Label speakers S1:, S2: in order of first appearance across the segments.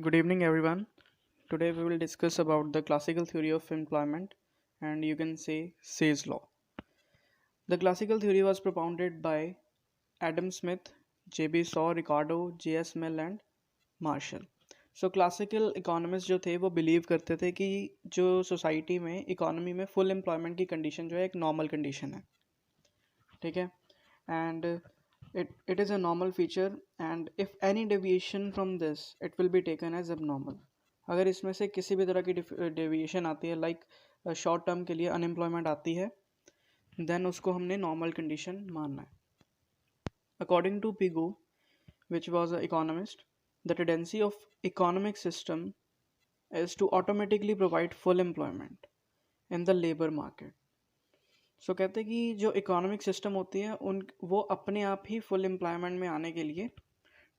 S1: Good evening, everyone. Today we will discuss about the classical theory of employment, and you can say Say's law. The classical theory was propounded by Adam Smith, J.B. Shaw, Ricardo, J.S. Mill and Marshall. So classical economist जो थे वो believe करते थे कि जो society में economy में full employment की कंडीशन जो है एक नॉर्मल कंडीशन है. ठीक है. And it is a normal feature, and if any deviation from this it will be taken as abnormal. अगर इसमें से किसी भी तरह की डेविएशन आती है, लाइक शॉर्ट टर्म के लिए अनएम्प्लॉयमेंट आती है, देन उसको हमने नॉर्मल कंडीशन मानना है. According to Pigou, which was an economist, the tendency of economic system is to automatically provide full employment in the labor market. सो कहते हैं कि जो इकोनॉमिक सिस्टम होती है उन वो अपने आप ही फुल एम्प्लॉयमेंट में आने के लिए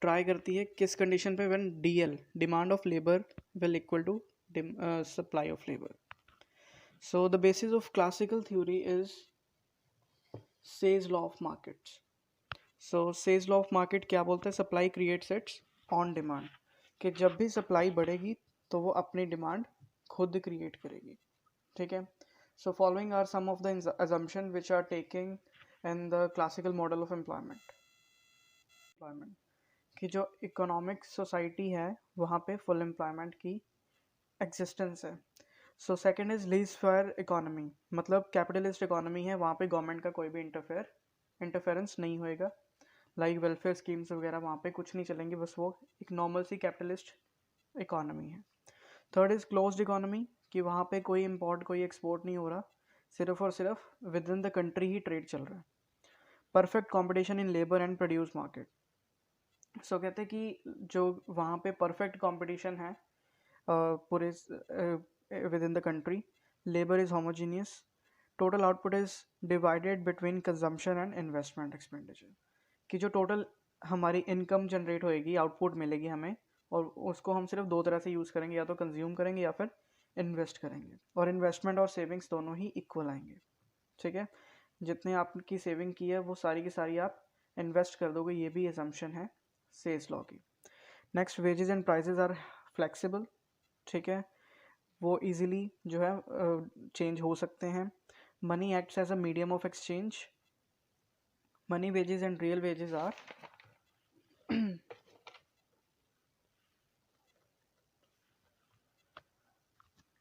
S1: ट्राई करती है. किस कंडीशन पे? When DL, demand of labour, will equal to supply of labour. So the basis of classical theory is Say's law of markets. So Say's law of market क्या बोलते हैं? Supply creates its own demand. कि जब भी supply बढ़ेगी तो वो अपनी डिमांड खुद क्रिएट करेगी. ठीक है. So following are some of the assumptions which are taking in the classical model of employment. कि जो इकोनॉमिक सोसाइटी है वहाँ पे फुल एम्प्लॉयमेंट की एग्जिस्टेंस है. So second is lease fair economy, मतलब कैपिटलिस्ट इकोनॉमी है, वहाँ पे गवर्नमेंट का कोई भी इंटरफेरेंस नहीं होएगा. लाइक वेलफेयर स्कीम्स वगैरह वहाँ पे कुछ नहीं चलेंगे, बस वो एक नॉर्मल सी कैपिटलिस्ट इकोनॉमी है. थर्ड इज क्लोज्ड इकोनॉमी, कि वहाँ पे कोई इम्पोर्ट कोई एक्सपोर्ट नहीं हो रहा, सिर्फ और सिर्फ विद इन द कंट्री ही ट्रेड चल रहा है. Perfect competition in labour and produce market. So कहते हैं कि जो वहाँ पे परफेक्ट कंपटीशन है पूरे with in the country, labour is homogeneous, total output is divided between consumption and investment expenditure. कि जो टोटल हमारी इनकम जनरेट होएगी, आउटपुट मिलेगी हमें, और उसको हम सिर्फ दो तरह से यूज़ करेंगे, या तो कंज्यूम करेंगे या फिर इन्वेस्ट करेंगे. और इन्वेस्टमेंट और सेविंग्स दोनों ही इक्वल आएंगे. ठीक है. जितने आपकी सेविंग की है वो सारी की सारी आप इन्वेस्ट कर दोगे, ये भी असम्पशन है सेल्स लॉ की. Next, wages and prices are flexible. ठीक है. वो इजीली जो है चेंज हो सकते हैं. Money acts as a medium of exchange. Money wages and real wages are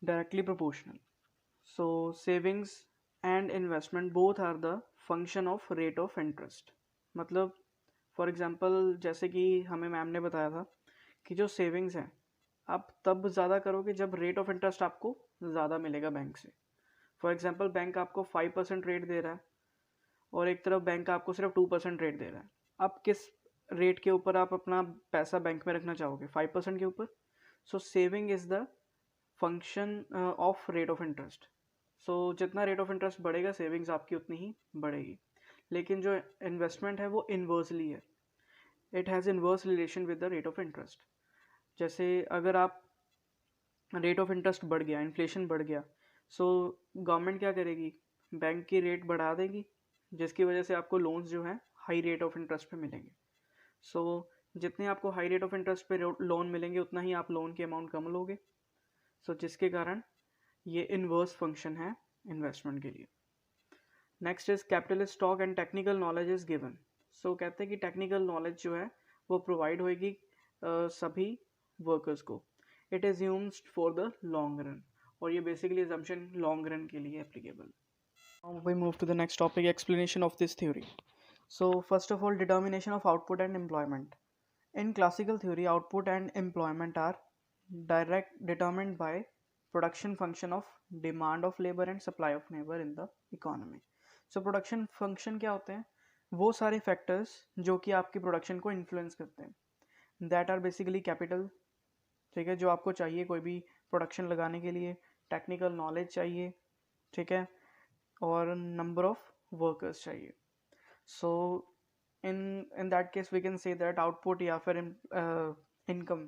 S1: directly proportional. So savings and investment both are the function of rate of interest. मतलब for example जैसे कि हमें ma'am ने बताया था कि जो सेविंग्स हैं आप तब ज़्यादा करोगे जब रेट ऑफ इंटरेस्ट आपको ज़्यादा मिलेगा बैंक से. फॉर एग्जांपल बैंक आपको 5% रेट दे रहा है और एक तरफ बैंक आपको सिर्फ 2% रेट दे रहा है. आप किस रेट के ऊपर आप अपना पैसा बैंक में रखना चाहोगे? 5% के ऊपर. So saving is the function of rate of interest. So जितना रेट ऑफ इंटरेस्ट बढ़ेगा सेविंग्स आपकी उतनी ही बढ़ेगी. लेकिन जो इन्वेस्टमेंट है वो इन्वर्सली है, it has inverse relation with the rate of interest. जैसे अगर आप रेट ऑफ इंटरेस्ट बढ़ गया, इन्फ्लेशन बढ़ गया, सो गवर्नमेंट क्या करेगी? बैंक की रेट बढ़ा देगी, जिसकी वजह से आपको लोन्स जो हैं हाई रेट ऑफ इंटरेस्ट पे मिलेंगे. सो जितने आपको हाई रेट ऑफ इंटरेस्ट पे लोन मिलेंगे उतना ही आप लोन की अमाउंट कम लोगे. सो जिसके कारण ये इन्वर्स फंक्शन है इन्वेस्टमेंट के लिए. Next is capitalist stock and technical knowledge is given. So कहते हैं कि टेक्निकल नॉलेज जो है वो प्रोवाइड होएगी सभी वर्कर्स को. It is used for the long run, और ये बेसिकली असम्पशन लॉन्ग रन के लिए applicable. We move to the next topic, explanation of this theory. So first of all, determination of output and employment. In classical theory, output and employment are determined by production function of demand of labor and supply of labor in the economy. So production function क्या होते हैं? वो सारे factors जो कि आपकी production को influence करते हैं. That are basically capital. ठीक है. जो आपको चाहिए कोई भी production लगाने के लिए, technical knowledge चाहिए. ठीक है. और number of workers चाहिए. So in that case we can say that output या फिर income,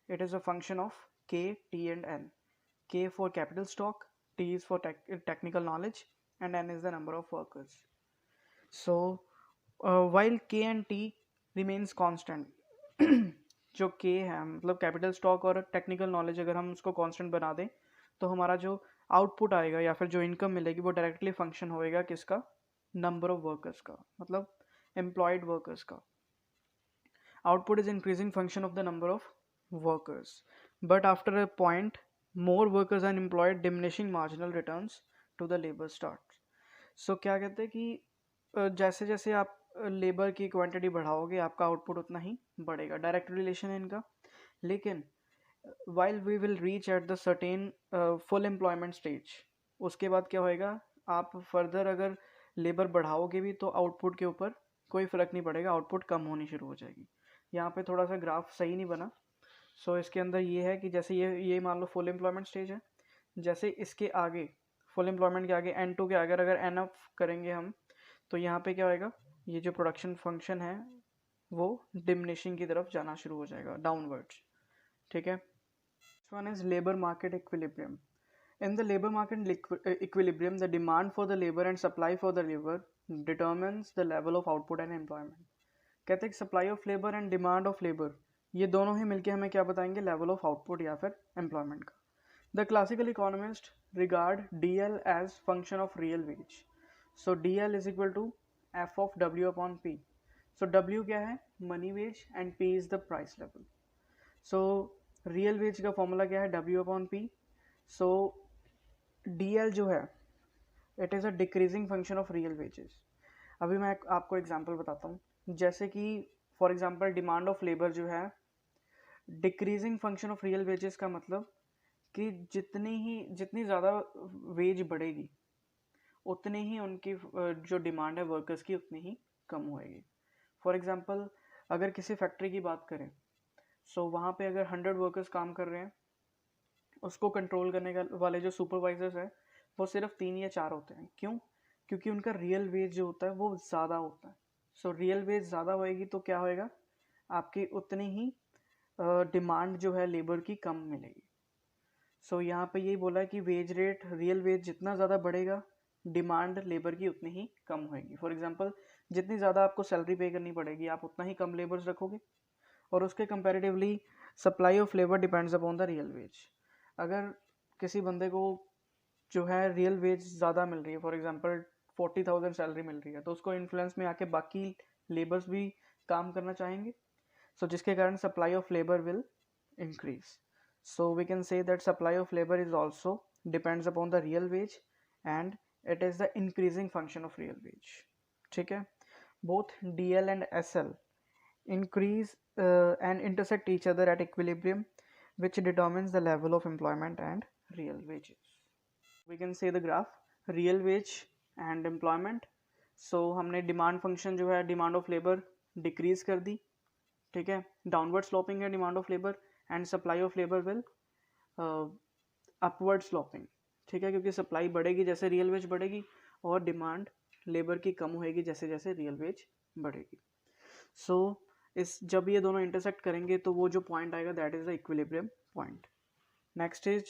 S1: it is a function of K, T and N. K for capital stock, T is for technical knowledge, and N is the number of workers. So while K and T remains constant जो के है, मतलब capital stock और technical knowledge, अगर हम उसको constant बना दें तो हमारा जो आउटपुट आएगा या फिर जो इनकम मिलेगी वो डायरेक्टली फंक्शन होएगा किसका, नंबर ऑफ वर्कर्स का, मतलब एम्प्लॉयड वर्कर्स का. Output is increasing function of the number of workers. But after a point, more workers are employed, diminishing marginal returns to the labor starts. So क्या कहते हैं कि जैसे जैसे आप लेबर की क्वांटिटी बढ़ाओगे आपका आउटपुट उतना ही बढ़ेगा. डायरेक्ट रिलेशन है इनका. लेकिन while we will reach at the certain full employment stage, उसके बाद क्या होएगा, आप फर्दर अगर लेबर बढ़ाओगे भी तो आउटपुट के ऊपर कोई फ़र्क नहीं पड़ेगा, आउटपुट कम होनी शुरू हो जाएगी. यहाँ पे थोड़ा सा ग्राफ सही नहीं बना. सो इसके अंदर ये है कि जैसे ये मान लो फुल एम्प्लॉयमेंट स्टेज है, जैसे इसके आगे फुल एम्प्लॉयमेंट के आगे N2 के आगे अगर एन अप करेंगे हम, तो यहाँ पे क्या होएगा, ये जो प्रोडक्शन फंक्शन है वो डिमिनिशिंग की तरफ जाना शुरू हो जाएगा, डाउनवर्ड्स. ठीक है. Next one is labor market equilibrium. In the labor market equilibrium, the demand for the labor and supply for the labor determines the level of output and employment. कहते हैं कि supply of labour and demand of labour, ये दोनों ही मिलके हमें क्या बताएंगे, level of output या फिर एम्प्लॉयमेंट का. The classical economist regard D L as function of real wage. So D L is equal to F of W upon P. So W क्या है, money wage, and P is the price level. So real wage का formula क्या है, W upon P. So D L जो है it is a decreasing function of real wages. अभी मैं आपको एग्जांपल बताता हूँ. जैसे कि for example demand of labour जो है, decreasing function of real wages का मतलब कि जितनी ज़्यादा वेज बढ़ेगी उतनी ही उनकी जो डिमांड है वर्कर्स की उतनी ही कम होएगी. फॉर एग्जांपल अगर किसी फैक्ट्री की बात करें, सो वहाँ पे अगर 100 वर्कर्स काम कर रहे हैं, उसको कंट्रोल करने वाले जो सुपरवाइजर्स हैं वो सिर्फ 3 या 4 होते हैं. क्यों? क्योंकि उनका रियल वेज जो होता है वो ज़्यादा होता है. सो रियल वेज ज़्यादा होएगी तो क्या होएगा, आपकी उतनी ही डिमांड जो है लेबर की कम मिलेगी. सो यहाँ पे यही बोला है कि वेज रेट, रियल वेज जितना ज़्यादा बढ़ेगा डिमांड लेबर की उतनी ही कम होएगी. फॉर एग्जांपल जितनी ज़्यादा आपको सैलरी पे करनी पड़ेगी आप उतना ही कम लेबर्स रखोगे, और उसके comparatively supply of labour depends upon the real veg. अगर किसी बंदे को जो है रियल वेज ज़्यादा मिल रही है, फॉर एग्जांपल 40,000 सैलरी मिल रही है, तो उसको इन्फ्लुएंस में आके बाकी लेबर्स भी काम करना चाहेंगे. सो जिसके कारण supply of labour will increase. So we can say that supply of labour is also depends upon the real wage and it is the increasing function of real wage. ठीक है. Both D L and S L increase and intersect each other at equilibrium, which determines the level of employment and real wages. We can say the graph real wage and employment. So हमने demand function जो है demand of labour decrease कर दी. ठीक है. Downward sloping है demand of labour and supply of labour will upward sloping. ठीक है. क्योंकि सप्लाई बढ़ेगी जैसे रियल वेज बढ़ेगी और डिमांड लेबर की कम होएगी जैसे जैसे रियल वेज बढ़ेगी. सो इस जब ये दोनों इंटरसेक्ट करेंगे तो वो जो पॉइंट आएगा that is the equilibrium point. Next is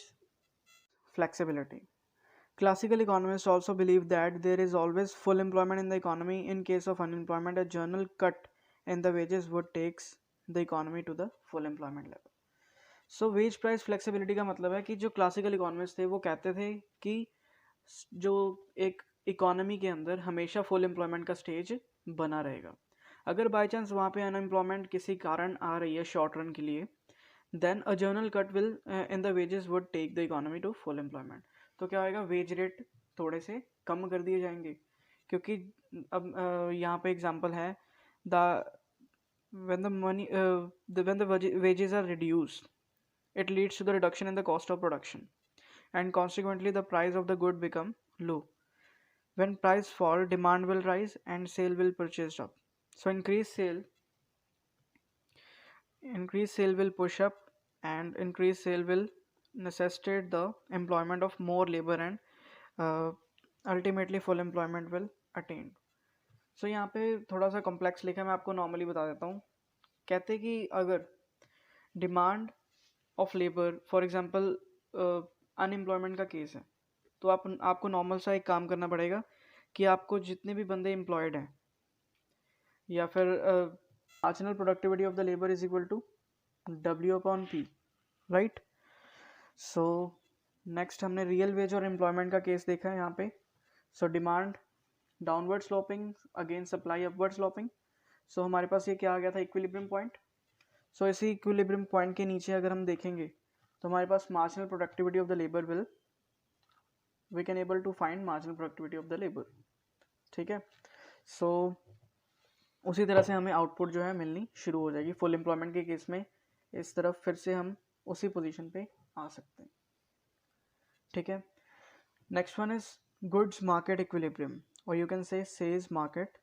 S1: flexibility. Classical economists also believe that there is always full employment in the economy. In case of unemployment, a general cut in the wages would takes the economy to the full employment level. So wage price flexibility का मतलब है कि जो classical economist थे वो कहते थे कि जो एक इकोनॉमी के अंदर हमेशा फुल एम्प्लॉयमेंट का स्टेज बना रहेगा. अगर बाई चांस वहाँ पे अनएम्प्लॉयमेंट किसी कारण आ रही है शॉर्ट रन के लिए, then a general cut will in the wages would take the economy to full employment. तो क्या होएगा, वेज रेट थोड़े से कम कर दिए जाएंगे. क्योंकि अब यहाँ पे एग्जांपल है the when the wages are reduced, it leads to the reduction in the cost of production and consequently the price of the good become low. When price fall, demand will rise and sale will purchase up. So increased sale will push up and increased sale will necessitate the employment of more labor and ultimately full employment will attain. So यहाँ पे थोड़ा सा complex लिखा है, मैं आपको normally बता देता हूँ. कहते कि अगर demand of labour for example unemployment का केस है, तो आपको नॉर्मल सा एक काम करना पड़ेगा कि आपको जितने भी बंदे एम्प्लॉयड हैं या फिर marginal productivity of the labour is equal to W upon P, right. So next हमने रियल वेज और एम्प्लॉयमेंट का केस देखा है यहाँ पे। So demand downward sloping against supply upward sloping. So हमारे पास ये क्या आ गया था, इक्विलिब्रियम पॉइंट। सो इसी इक्विलिब्रियम पॉइंट के नीचे अगर हम देखेंगे तो हमारे पास marginal productivity of the labour will, we can able to find marginal productivity of the labour, ठीक है। सो उसी तरह से हमें आउटपुट जो है मिलनी शुरू हो जाएगी। फुल एम्प्लॉयमेंट के केस में इस तरफ फिर से हम उसी पोजीशन पे आ सकते हैं, ठीक है। Next one is goods market equilibrium, और you can say Say's market,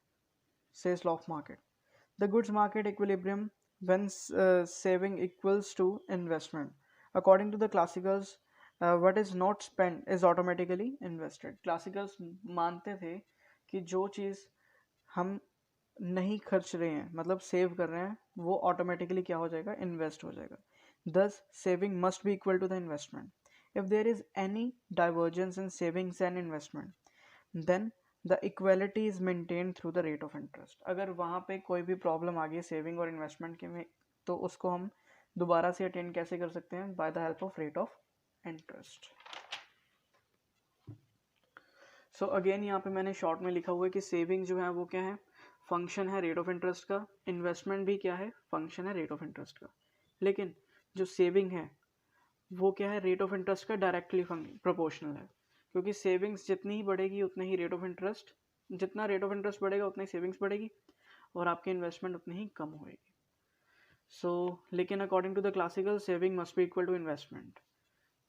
S1: Say's law of market. The goods market equilibrium when saving equals to investment. According to the classicals, what is not spent is automatically invested. Classicals मानते थे कि जो चीज़ हम नहीं खर्च रहे हैं, मतलब सेव कर रहे हैं, वो ऑटोमेटिकली क्या हो जाएगा, इन्वेस्ट हो जाएगा। Thus, saving must be equal to the investment. If there is any divergence in savings and investment, then the equality is maintain through the rate of interest. अगर वहाँ पे कोई भी प्रॉब्लम आ गई सेविंग और इन्वेस्टमेंट के में, तो उसको हम दोबारा से अटेंड कैसे कर सकते हैं, by the help of rate of interest. So again यहाँ पे मैंने शॉर्ट में लिखा हुआ है कि सेविंग जो है वो क्या है, फंक्शन है रेट ऑफ इंटरेस्ट का, इन्वेस्टमेंट भी क्या है, फंक्शन है रेट ऑफ इंटरेस्ट का। लेकिन जो सेविंग है वो क्या है, रेट ऑफ इंटरेस्ट का डायरेक्टली प्रोपोर्शनल है, क्योंकि सेविंग्स जितनी ही बढ़ेगी उतनी ही रेट ऑफ इंटरेस्ट, जितना रेट ऑफ इंटरेस्ट बढ़ेगा उतनी सेविंग्स बढ़ेगी, और आपकी इन्वेस्टमेंट उतनी ही कम होएगी। सो लेकिन according to the classical, saving must be equal to investment,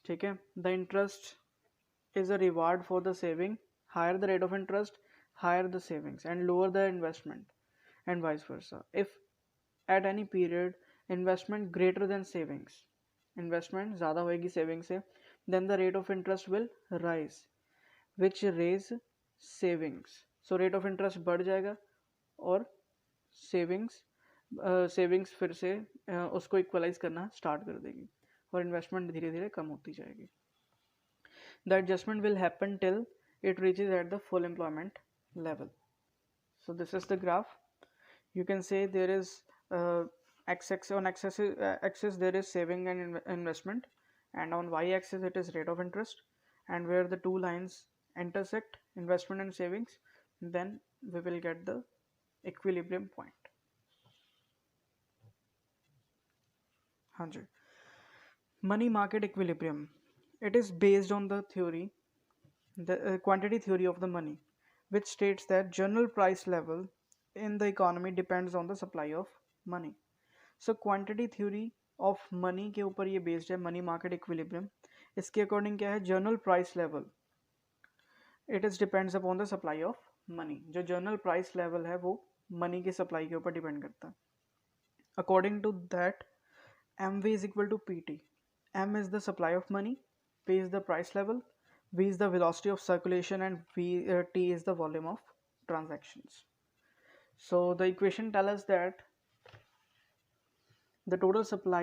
S1: ठीक है। The interest is a reward for the saving, higher the rate of interest, higher the savings and lower the investment, and vice versa. If at any period investment greater than savings, investment ज़्यादा होएगी saving से, then the rate of interest will rise, which raise savings. So rate of interest बढ़ जाएगा और savings फिर से उसको equalise करना स्टार्ट कर देगी, और इन्वेस्टमेंट धीरे धीरे कम होती जाएगी। The adjustment will happen till it reaches at the full employment level. So this is the graph. You can say there is x-axis there is saving and investment, and on y-axis it is rate of interest, and where the two lines intersect, investment and savings, then we will get the equilibrium point. हाँ जी, money market equilibrium, it is based on the theory, the quantity theory of the money, which states that general price level in the economy depends on the supply of money. So quantity theory of money के ऊपर ये based है, money market equilibrium. इसके according क्या है, general price level it is depends upon the supply of money. जो general price level है वो मनी की सप्लाई के ऊपर डिपेंड करता है। According to that M V is equal to P T. M is the supply of money, P is the price level, V is the velocity of circulation, and T is the volume of transactions. So the equation tell us that the total supply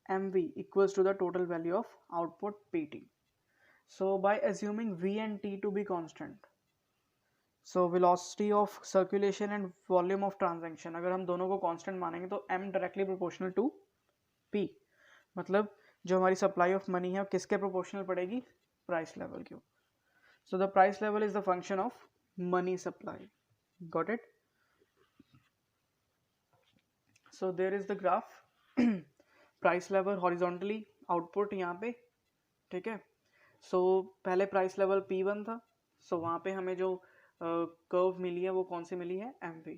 S1: MV equals to the total value of output PT. So by assuming V and T to be constant, so velocity of circulation and volume of transaction, अगर हम दोनों को constant मानेंगे तो M directly proportional to P, मतलब जो हमारी supply of money है किसके proportional पड़ेगी, price level के। So the price level is the function of money supply. Got it? So there is the graph, price level horizontally, output यहाँ पे, ठीक है। सो पहले प्राइस लेवल P1 था, सो वहाँ पे हमें जो कर्व मिली है वो कौन सी मिली है, MV।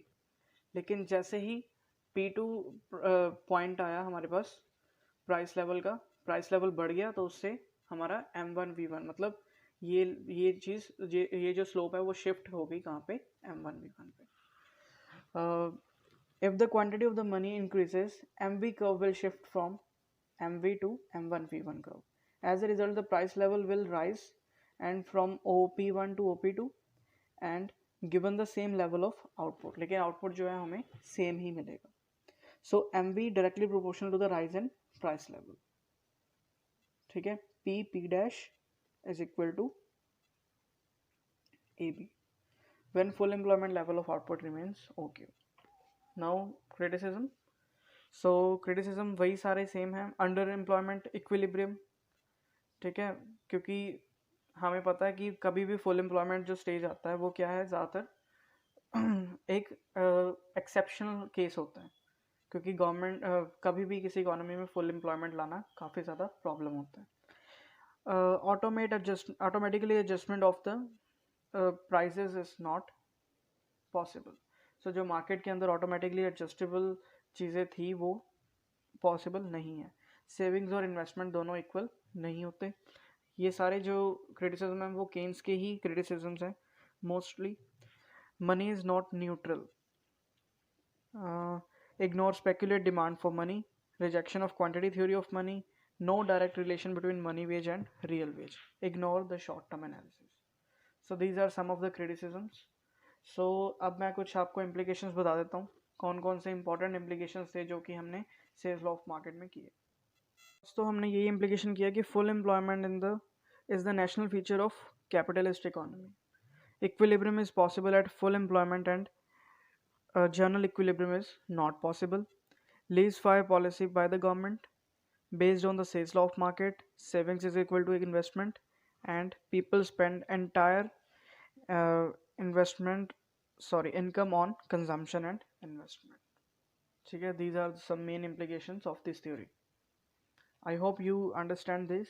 S1: लेकिन जैसे ही P2 पॉइंट आया हमारे पास प्राइस लेवल का, प्राइस लेवल बढ़ गया तो उससे हमारा M1 V1, मतलब ये चीज़ ये जो स्लोप है वो शिफ्ट हो गई कहाँ पे, M1 V1 पे। If the quantity of the money increases, MV curve will shift from MV to M1 V1 curve. As a result, the price level will rise and from OP1 to OP2, and given the same level of output. लेकिन output जो है हमें same ही मिलेगा. So MV directly proportional to the rise in price level. ठीक है, P dash is equal to AB when full employment level of output remains OK. Now criticism. So criticism वही सारे same हैं, under employment, equilibrium, ठीक है, क्योंकि हमें पता है कि कभी भी फुल एम्प्लॉयमेंट जो स्टेज आता है वो क्या है, ज़्यादातर एक एक्सेप्शनल केस होता है, क्योंकि गवर्नमेंट कभी भी किसी इकोनॉमी में फुल एम्प्लॉयमेंट लाना काफ़ी ज़्यादा प्रॉब्लम होता है। Automatically adjustment of the prices is not possible. So जो मार्केट के अंदर ऑटोमेटिकली एडजस्टेबल चीज़ें थी वो पॉसिबल नहीं है। सेविंग्स और इन्वेस्टमेंट दोनों इक्वल नहीं होते। ये सारे जो क्रिटिसिज्म हैं वो केन्स के ही क्रिटिसिज्म्स हैं mostly. Money is not neutral, ignore speculate demand for money, rejection of quantity theory of money, no direct relation between money wage and real wage, ignore the short term analysis. So these are some of the criticisms. So अब मैं कुछ आपको implications बता देता हूँ, कौन कौन से important implications थे जो कि हमने सेल्स लॉ ऑफ मार्केट में किए। तो हमने यही implication किया कि full employment in the is the national feature of capitalist economy. Equilibrium is possible at full employment and general equilibrium is not possible. Laissez-faire policy by the government based on the sales law of market, savings is equal to investment, and people spend entire uh, investment income on consumption and investment. ठीक है, these are some main implications of this theory. I hope you understand this.